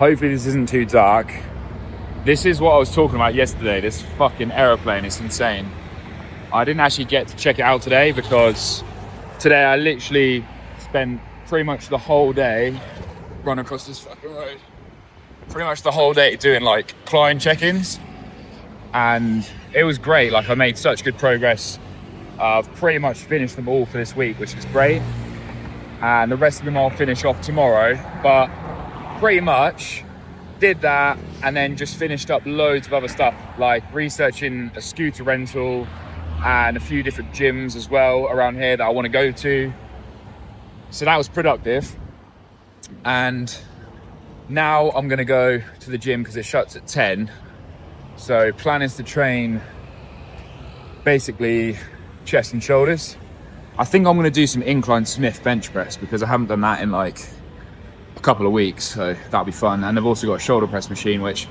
Hopefully this isn't too dark. This is what I was talking about yesterday. This fucking aeroplane is insane. I didn't actually get to check it out today because today I literally spent pretty much the whole day running across this fucking road. Pretty much the whole day doing like client check-ins, and it was great. Like, I made such good progress. I've pretty much finished them all for this week, which is great. And the rest of them I'll finish off tomorrow, but pretty much did that and then just finished up loads of other stuff, like researching a scooter rental and a few different gyms as well around here that I want to go to. So that was productive. And now I'm going to go to the gym because it shuts at 10. So plan is to train basically chest and shoulders. I think I'm going to do some incline Smith bench press because I haven't done that in like a couple of weeks, so that'll be fun. And I've also got a shoulder press machine, which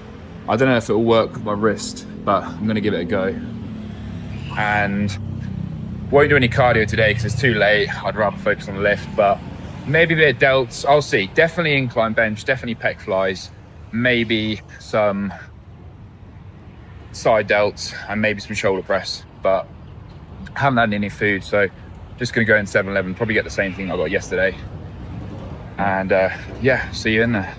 I don't know if it'll work with my wrist, but I'm going to give it a go. And won't do any cardio today because it's too late. I'd rather focus on the lift, but maybe a bit of delts. I'll see. Definitely incline bench, definitely pec flies, maybe some side delts and maybe some shoulder press, but I haven't had any food, so just gonna go in 7-Eleven, probably get the same thing I got yesterday, and yeah, see you in there.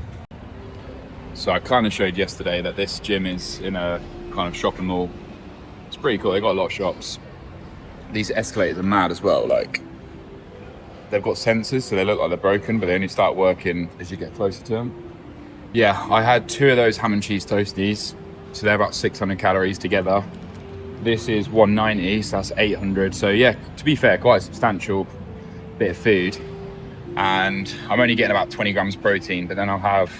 So I kind of showed yesterday that this gym is in a kind of shopping mall. It's pretty cool. They got a lot of shops. These escalators are mad as well. Like, they've got sensors, so they look like they're broken, but they only start working as you get closer to them. Yeah, I had 2 of those ham and cheese toasties, so they're about 600 calories together. This is 190, so that's 800. So yeah, to be fair, quite a substantial bit of food. And I'm only getting about 20 grams protein, but then I'll have,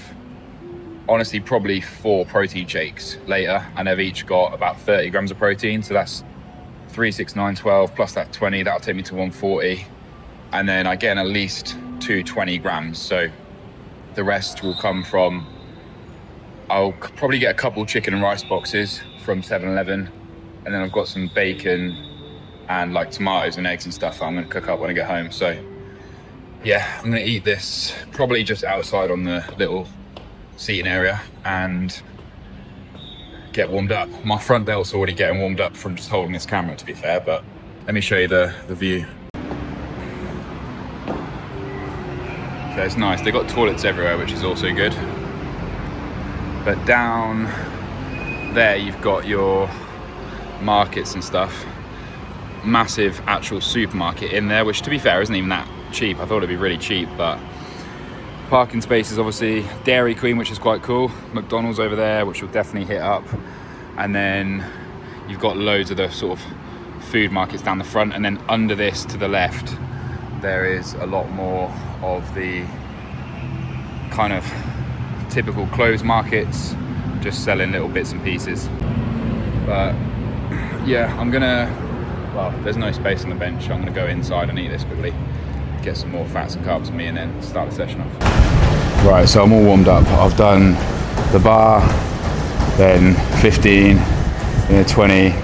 honestly, probably 4 protein shakes later, and they've each got about 30 grams of protein. So that's 3, 6, 9, 12, plus that 20, that'll take me to 140. And then I get at least 220 grams. So the rest will come from, I'll probably get a couple chicken and rice boxes from 7-Eleven. And then I've got some bacon and like tomatoes and eggs and stuff that I'm gonna cook up when I get home. So yeah, I'm gonna eat this probably just outside on the little seating area and get warmed up. My front delt's already getting warmed up from just holding this camera, to be fair, but let me show you the view. So it's nice. They've got toilets everywhere, which is also good. But down there you've got your markets and stuff. Massive actual supermarket in there, which to be fair isn't even that cheap. I thought it'd be really cheap, but parking spaces, obviously. Dairy Queen, which is quite cool. McDonald's over there, which will definitely hit up. And then you've got loads of the sort of food markets down the front, and then under this to the left there is a lot more of the kind of typical clothes markets, just selling little bits and pieces. But yeah, I'm gonna, well, there's no space on the bench. I'm gonna go inside and eat this quickly, get some more fats and carbs in me, and then start the session off. Right, so I'm all warmed up. I've done the bar, then 15, then 20,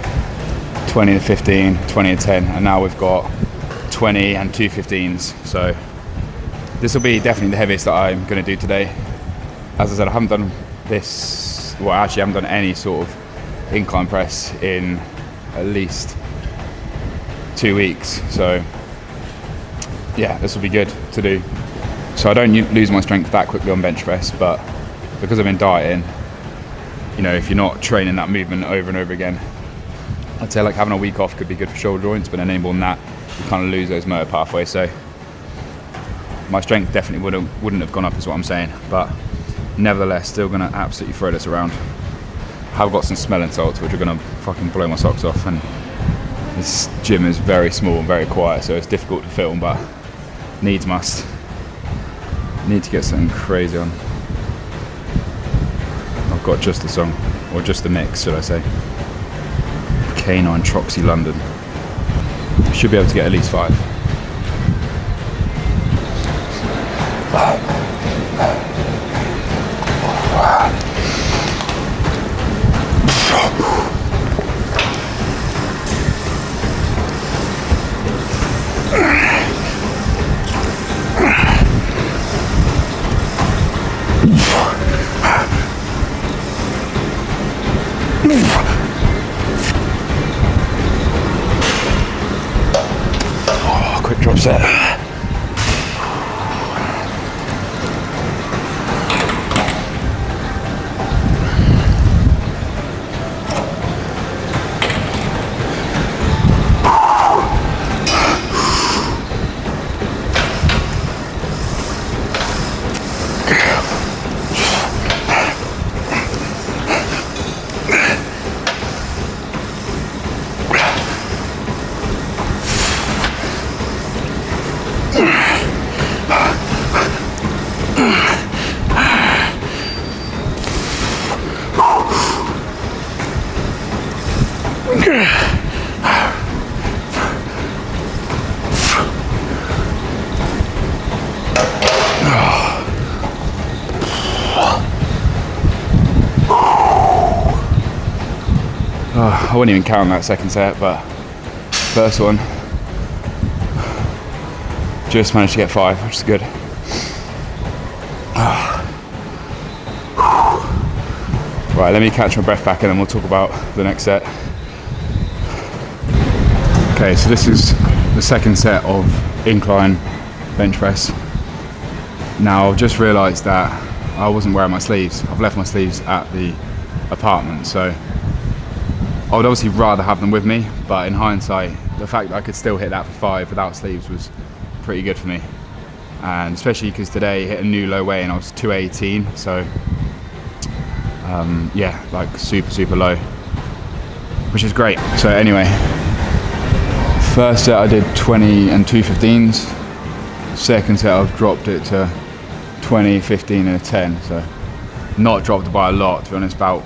20 to 15, 20 to 10, and now we've got 20 and 2 15s. So this will be definitely the heaviest that I'm gonna do today. As I said, I haven't done this, well, actually I haven't done any sort of incline press in at least 2 weeks. So yeah, this will be good to do. So I don't lose my strength that quickly on bench press, but because I've been dieting, you know, if you're not training that movement over and over again, I'd say like having a week off could be good for shoulder joints, but then any more than that, you kind of lose those motor pathways. So my strength definitely wouldn't have gone up, is what I'm saying, but nevertheless, still gonna absolutely throw this around. I've got some smelling salts which are gonna fucking blow my socks off, and this gym is very small and very quiet, so it's difficult to film, but needs must. Need to get something crazy on. I've got just the song, or just the mix, should I say. K9 Troxy London. Should be able to get at least 5. set. I wouldn't even count that second set, but first one just managed to get 5, which is good. Right, let me catch my breath back and then we'll talk about the next set. Okay, so this is the second set of incline bench press. Now I've just realised that I wasn't wearing my sleeves. I've left my sleeves at the apartment, so I would obviously rather have them with me, but in hindsight, the fact that I could still hit that for 5 without sleeves was pretty good for me. And especially because today hit a new low weight and I was 218, so yeah, like super low, which is great. So anyway, first set I did 20 and 215s. Second set I've dropped it to 20, 15 and a 10, so not dropped by a lot, to be honest. About,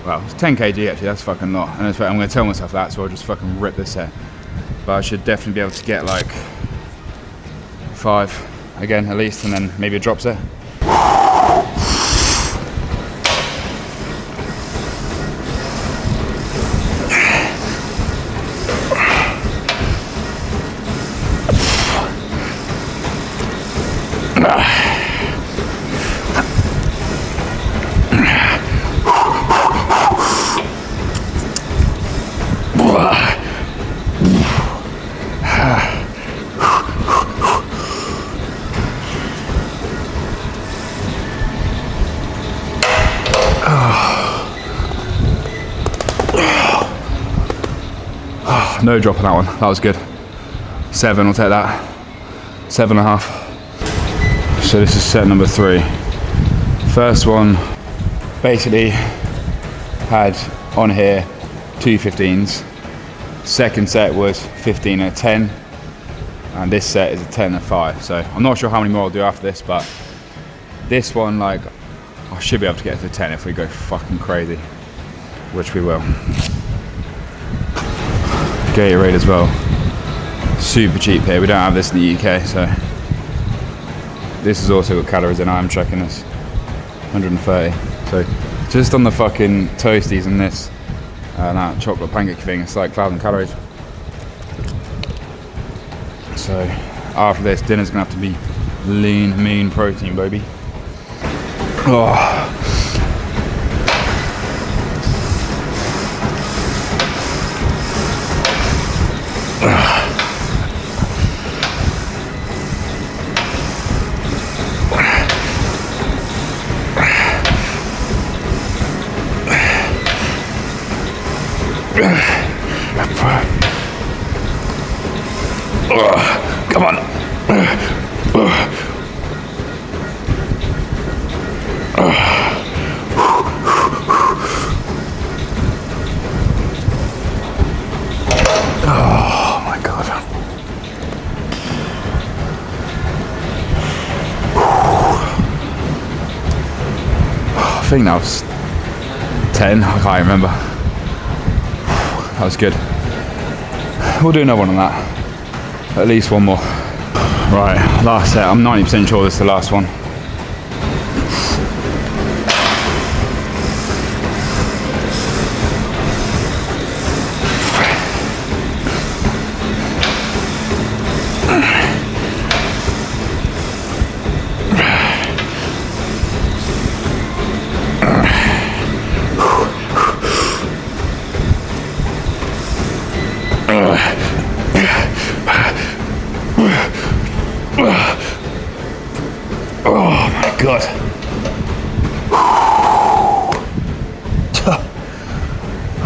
well, it's 10 kg actually, that's fucking lot. And I'm going to tell myself that, so I'll just fucking rip this set. But I should definitely be able to get like 5 again at least, and then maybe a drop set. No drop on that one, that was good. 7, I'll take that. 7.5. So this is set number 3. First one, basically had on here 2 15s. Second set was 15 and a 10. And this set is a 10 and a 5. So I'm not sure how many more I'll do after this, but this one, like, I should be able to get to 10 if we go fucking crazy, which we will. Gatorade as well, super cheap here. We don't have this in the UK, so this has also got calories in. I'm checking this, 130. So just on the fucking toasties and this that chocolate pancake thing, it's like 1,000 calories. So after this, dinner's gonna have to be lean, mean protein, baby. Oh. Come on. Oh my God. I think that was 10, I can't remember. That was good. We'll do another one on that. At least one more. Right, last set. I'm 90% sure this is the last one. Oh my God.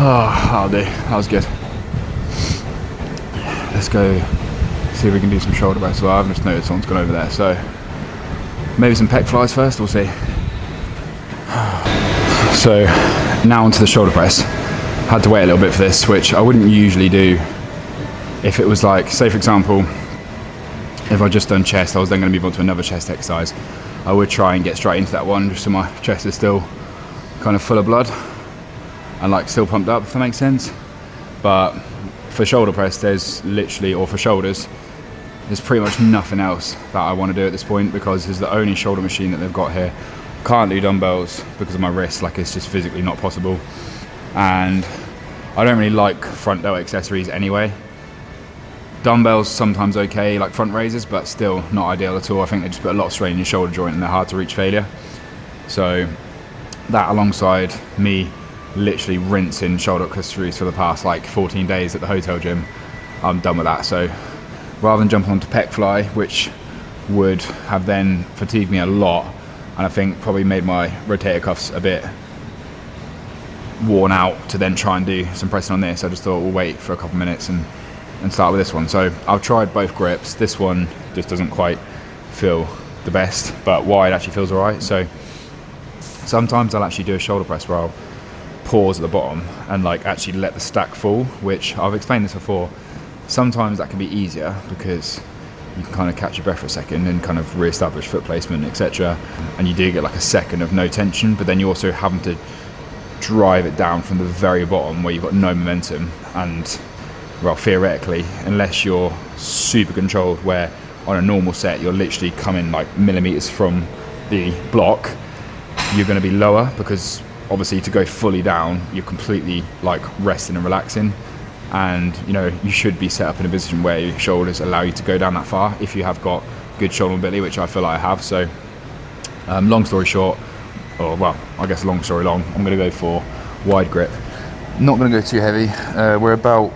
Oh, that'll do. That was good. Let's go see if we can do some shoulder press. Well, I've just noticed someone's gone over there, so maybe some pec flies first, we'll see. So now onto the shoulder press. Had to wait a little bit for this, which I wouldn't usually do if it was like, say for example, if I just done chest, I was then going to move on to another chest exercise. I would try and get straight into that one just so my chest is still kind of full of blood and like still pumped up, if that makes sense. But for shoulder press, there's literally, or for shoulders, there's pretty much nothing else that I want to do at this point, because it's the only shoulder machine that they've got here. Can't do dumbbells because of my wrist, like it's just physically not possible. And I don't really like front delt accessories anyway. Dumbbells sometimes okay, like front raises, but still not ideal at all. I think they just put a lot of strain in your shoulder joint and they're hard to reach failure. So that, alongside me literally rinsing shoulder accessories for the past like 14 days at the hotel gym, I'm done with that. So rather than jumping onto pec fly, which would have then fatigued me a lot, and I think probably made my rotator cuffs a bit worn out to then try and do some pressing on this, I just thought we'll wait for a couple minutes and start with this one. So I've tried both grips. This one just doesn't quite feel the best, but wide actually feels alright. So sometimes I'll actually do a shoulder press where I'll pause at the bottom and like actually let the stack fall, which I've explained this before. Sometimes that can be easier because you can kind of catch your breath for a second and kind of re-establish foot placement, etc. And you do get like a second of no tension, but then you also having to drive it down from the very bottom where you've got no momentum. And well, theoretically, unless you're super controlled, where on a normal set you're literally coming like millimeters from the block, you're going to be lower, because obviously to go fully down you're completely like resting and relaxing. And you know, you should be set up in a position where your shoulders allow you to go down that far if you have got good shoulder mobility, which I feel like I have. So long story short, or well, I guess long story long, I'm going to go for wide grip. Not going to go too heavy. We're about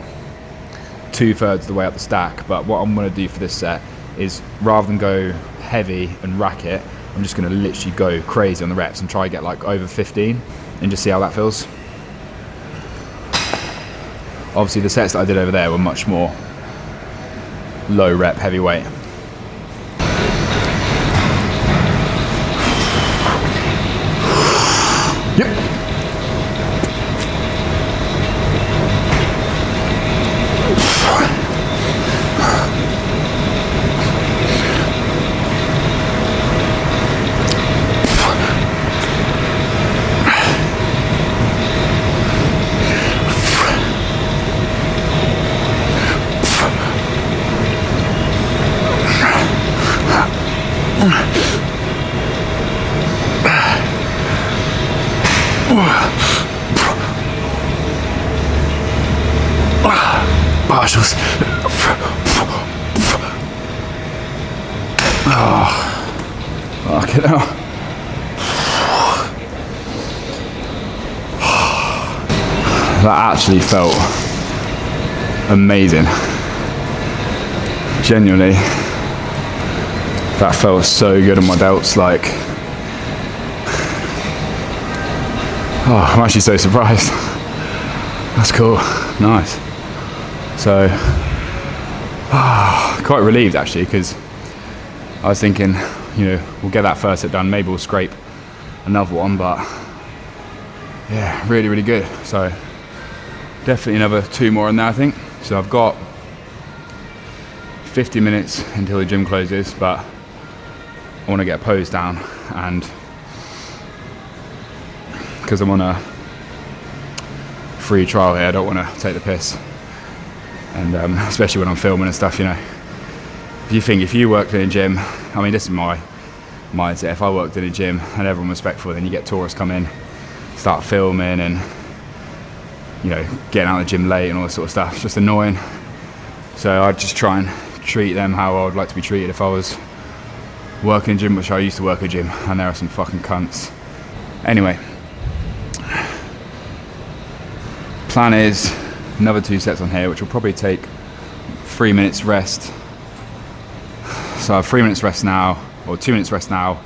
2/3 of the way up the stack, but what I'm going to do for this set is, rather than go heavy and rack it, I'm just going to literally go crazy on the reps and try to get like over 15 and just see how that feels. Obviously the sets that I did over there were much more low rep, heavy weight. Yep. Partials. Oh, fuck it out. That actually felt amazing. Genuinely, that felt so good on my delts. Like, oh, I'm actually so surprised. That's cool. Nice. So, quite relieved actually, because I was thinking, you know, we'll get that first set done, maybe we'll scrape another one, but yeah, really, really good. So definitely another 2 more in there, I think. So I've got 50 minutes until the gym closes, but I want to get a pose down, and because I'm on a free trial here, I don't want to take the piss. And especially when I'm filming and stuff, you know. If you worked in a gym, I mean, this is my mindset. If I worked in a gym and everyone was respectful, then you get tourists come in, start filming, and you know, getting out of the gym late and all this sort of stuff. It's just annoying. So I'd just try and treat them how I would like to be treated if I was working in a gym, which I used to work at a gym, and there are some fucking cunts. Anyway, plan is another 2 sets on here, which will probably take 3 minutes rest. So I have 3 minutes rest now, or 2 minutes rest now.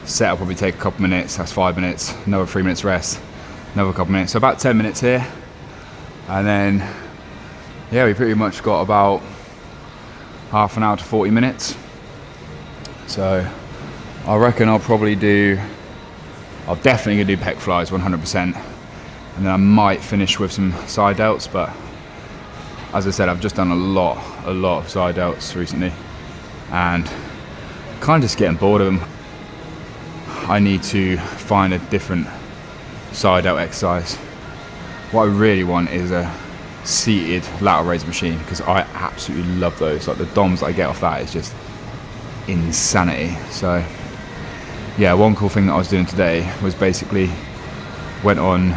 Set will probably take a couple minutes, that's 5 minutes, another 3 minutes rest, another couple minutes. So about 10 minutes here. And then, yeah, we pretty much got about half an hour to 40 minutes. So I reckon I'll definitely gonna do pec flies 100%. And then I might finish with some side delts, but as I said, I've just done a lot of side delts recently and kind of just getting bored of them. I need to find a different side delt exercise. What I really want is a seated lateral raise machine, because I absolutely love those. Like the DOMs that I get off that is just insanity. So yeah, one cool thing that I was doing today was basically went on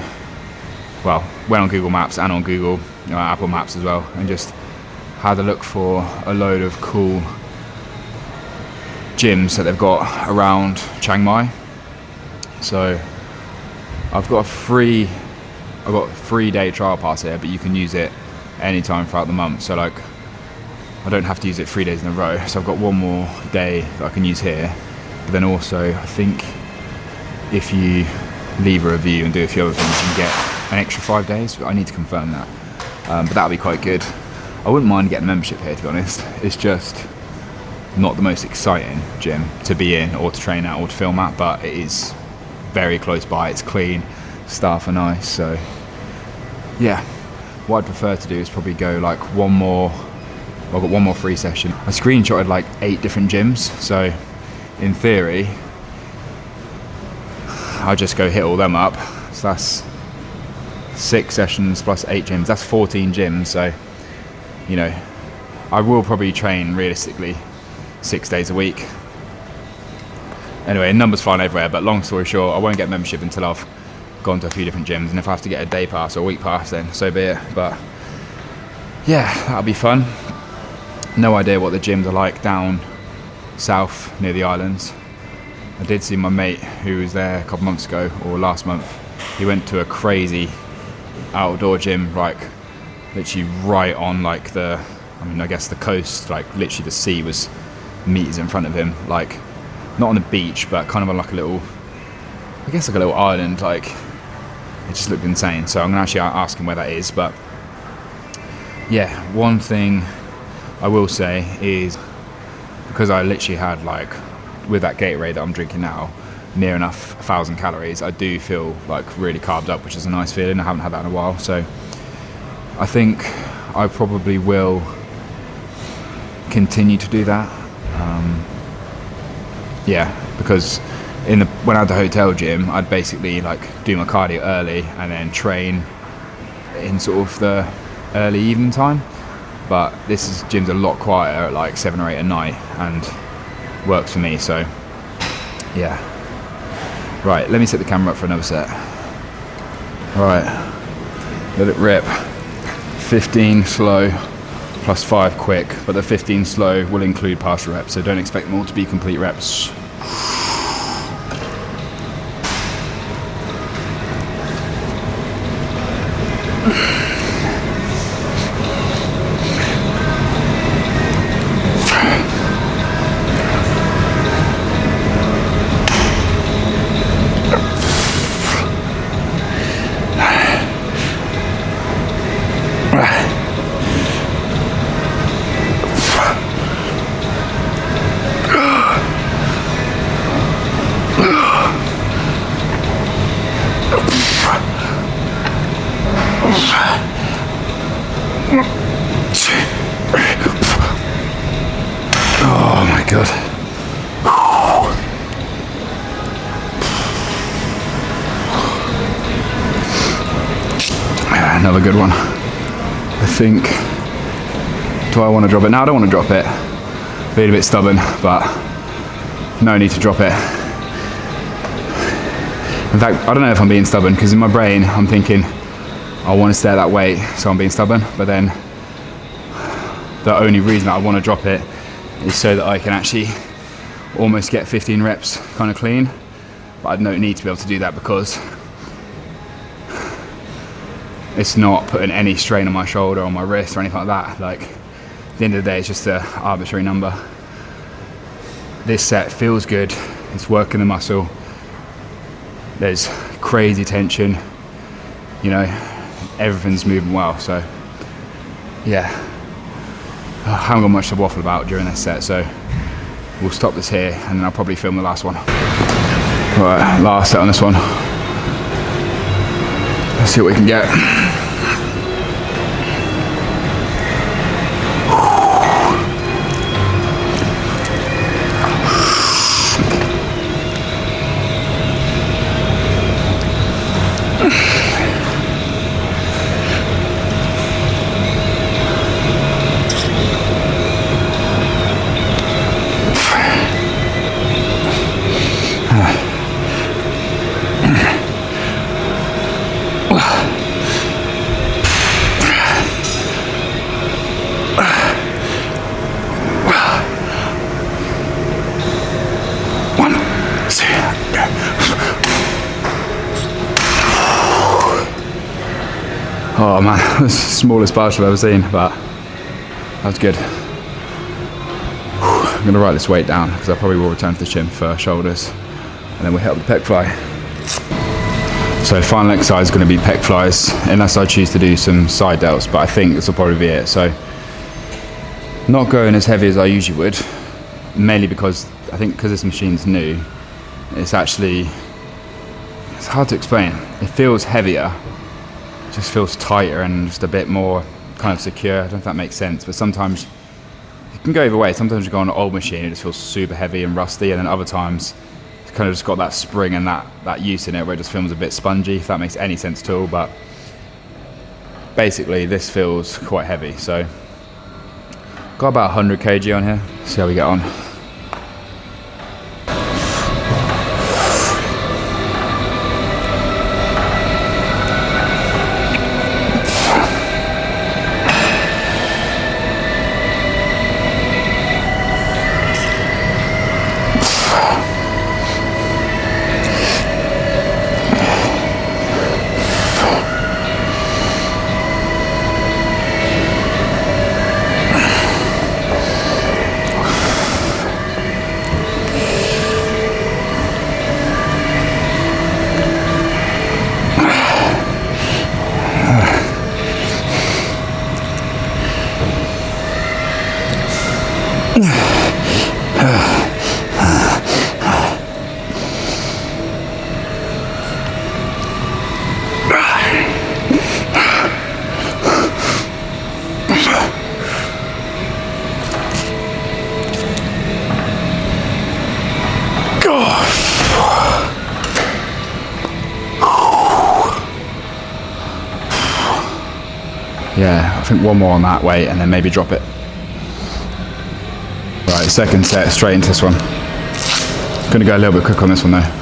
Google Maps and on Google, Apple Maps as well, and just had a look for a load of cool gyms that they've got around Chiang Mai. So I've got a 3-day trial pass here, but you can use it anytime throughout the month. So like, I don't have to use it 3 days in a row. So I've got one more day that I can use here. But then also, I think if you leave a review and do a few other things, you can get an extra 5 days. I need to confirm that. But that'll be quite good. I wouldn't mind getting a membership here, to be honest. It's just not the most exciting gym to be in or to train at or to film at, but it is very close by. It's clean, staff are nice. So yeah, what I'd prefer to do is probably go like I've got one more free session. I screenshotted like 8 different gyms, so in theory I'll just go hit all them up. So that's 6 sessions plus 8 gyms, that's 14 gyms. So, you know, I will probably train realistically 6 days a week. Anyway, numbers flying everywhere, but long story short, I won't get membership until I've gone to a few different gyms, and if I have to get a day pass or a week pass, then so be it. But yeah, that'll be fun. No idea what the gyms are like down south near the islands. I did see my mate who was there a couple months ago, or last month. He went to a crazy outdoor gym, like literally right on like I guess the coast, like literally the sea was meters in front of him, like not on the beach, but kind of on like a little island. Like it just looked insane. So I'm gonna actually ask him where that is. But yeah, one thing I will say is, because I literally had, like, with that Gatorade that I'm drinking now, near enough 1,000 calories, I do feel like really carved up, which is a nice feeling. I haven't had that in a while, so I think I probably will continue to do that. Yeah, because when I had the hotel gym, I'd basically like do my cardio early and then train in sort of the early evening time. But this gym's a lot quieter at like 7 or 8 at night and works for me. So yeah. Right, let me set the camera up for another set. Alright, let it rip. 15 slow plus 5 quick, but the 15 slow will include partial reps, so don't expect them all to be complete reps. Oh my god. Another good one. I think, do I want to drop it? No, I don't want to drop it. Being a bit stubborn, but no need to drop it. In fact, I don't know if I'm being stubborn, because in my brain I'm thinking I want to stay at that weight, so I'm being stubborn. But then the only reason that I want to drop it is so that I can actually almost get 15 reps kind of clean. But I don't need to be able to do that, because it's not putting any strain on my shoulder or my wrist or anything like that. Like, at the end of the day, it's just an arbitrary number. this set feels good. It's working the muscle. There's crazy tension, you know, everything's moving well. So yeah, I haven't got much to waffle about during this set, so we'll stop this here and then I'll probably film the last one. Right, last set on this one. Let's see what we can get. Oh man, that's the smallest bar I've ever seen, but that was good. I'm gonna write this weight down because I probably will return to the gym for shoulders and then we'll hit up the pec fly. So final exercise is gonna be pec flies, unless I choose to do some side delts, but I think this will probably be it. So not going as heavy as I usually would, mainly because I think because this machine's new, it's hard to explain. It feels heavier, just feels tighter and just a bit more kind of secure. I don't know if that makes sense, but sometimes it can go either way. Sometimes you go on an old machine, it just feels super heavy and rusty, and then other times it's kind of just got that spring and that use in it where it just feels a bit spongy, if that makes any sense at all. But basically this feels quite heavy, so got about 100 kg on here. See how we get on. Yeah, I think one more on that weight and then maybe drop it. Right, second set, straight into this one. Gonna go a little bit quick on this one though.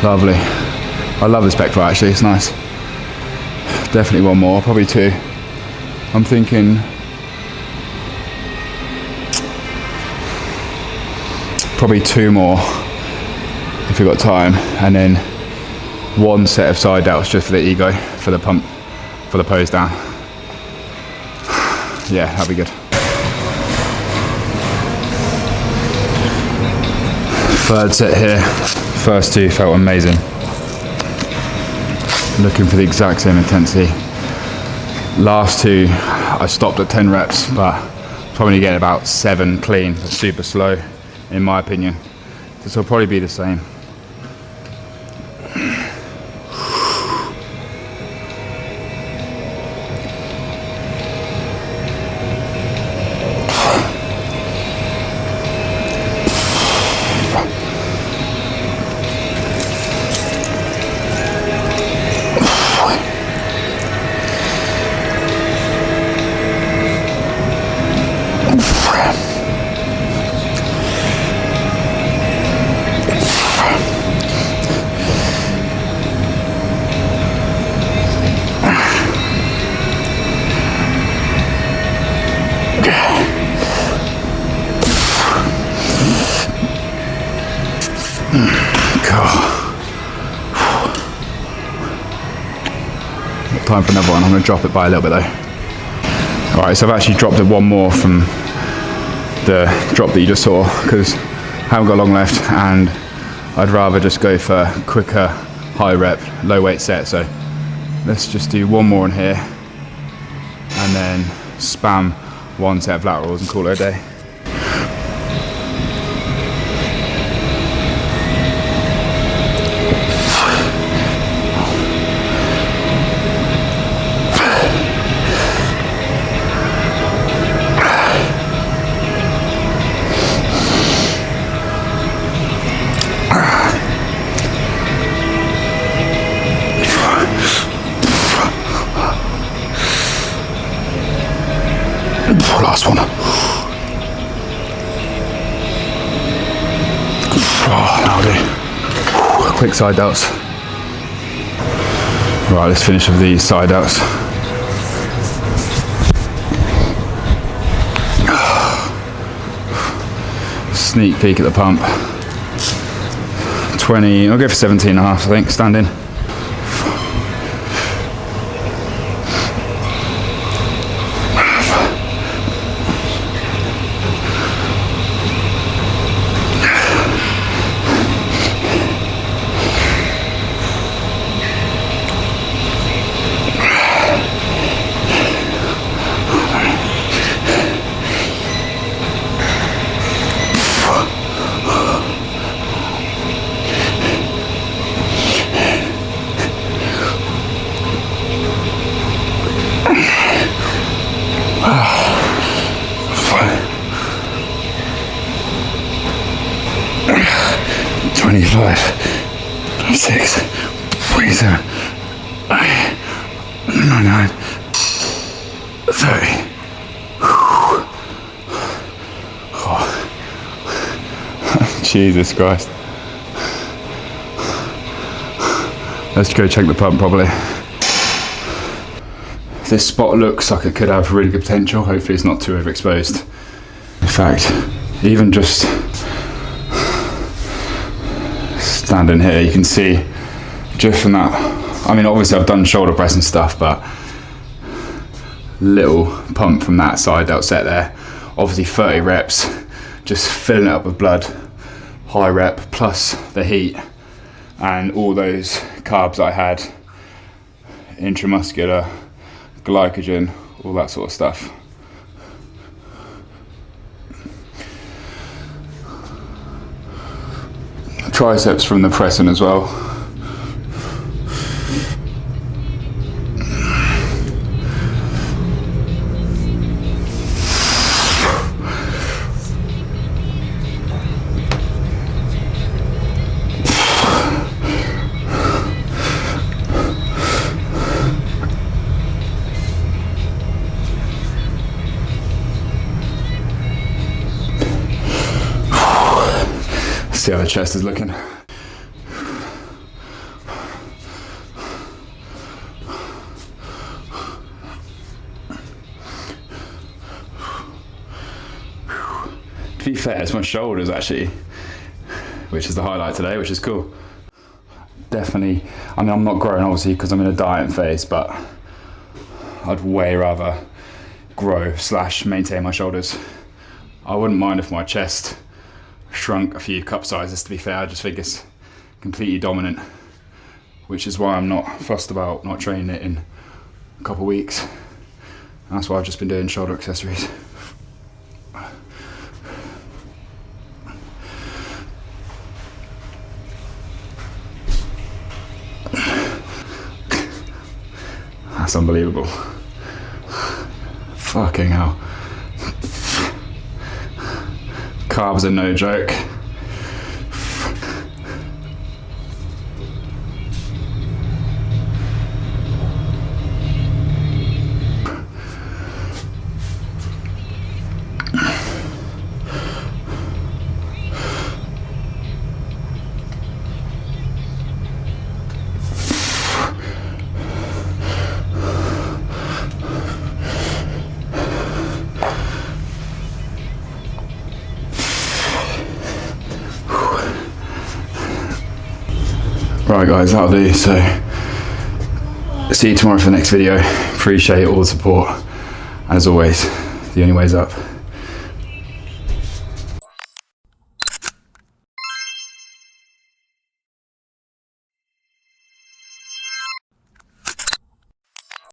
Lovely. I love this pec fly actually, it's nice. Definitely one more, probably two. I'm thinking probably two more if we've got time, and then one set of side delts just for the ego, for the pump, for the pose down. Yeah, that'll be good. Third set here. First two felt amazing. Looking for the exact same intensity. Last two, I stopped at 10 reps, but probably get about 7 clean, but super slow, in my opinion. This will probably be the same. Time for another one. I'm going to drop it by a little bit though. Alright, so I've actually dropped it one more from the drop that you just saw because I haven't got long left and I'd rather just go for quicker, high rep, low weight set. So let's just do one more in here and then spam one set of laterals and call it a day. Last one. Oh, that'll do. Quick side delts. Right, let's finish with these side delts. Sneak peek at the pump. 20, I'll go for 17 and a half, I think, standing. Five, 26, 27, 29, 30. Oh. Jesus Christ. Let's go check the pump properly. This spot looks like it could have really good potential. Hopefully it's not too overexposed. In fact, even just standing here, you can see just from that, I mean obviously I've done shoulder press and stuff, but little pump from that side delt set there, obviously 30 reps, just filling it up with blood, high rep plus the heat and all those carbs I had, intramuscular, glycogen, all that sort of stuff. Triceps from the pressing as well. See how the chest is looking. To be fair, it's my shoulders actually, which is the highlight today, which is cool. Definitely, I mean I'm not growing obviously because I'm in a diet phase, but I'd way rather grow / maintain my shoulders. I wouldn't mind if my chest shrunk a few cup sizes, to be fair. I just think it's completely dominant, which is why I'm not fussed about not training it in a couple of weeks. And that's why I've just been doing shoulder accessories. That's unbelievable. Fucking hell. Carbs are no joke. Right guys, that'll do. So see you tomorrow for the next video. Appreciate all the support. As always, the only way's up.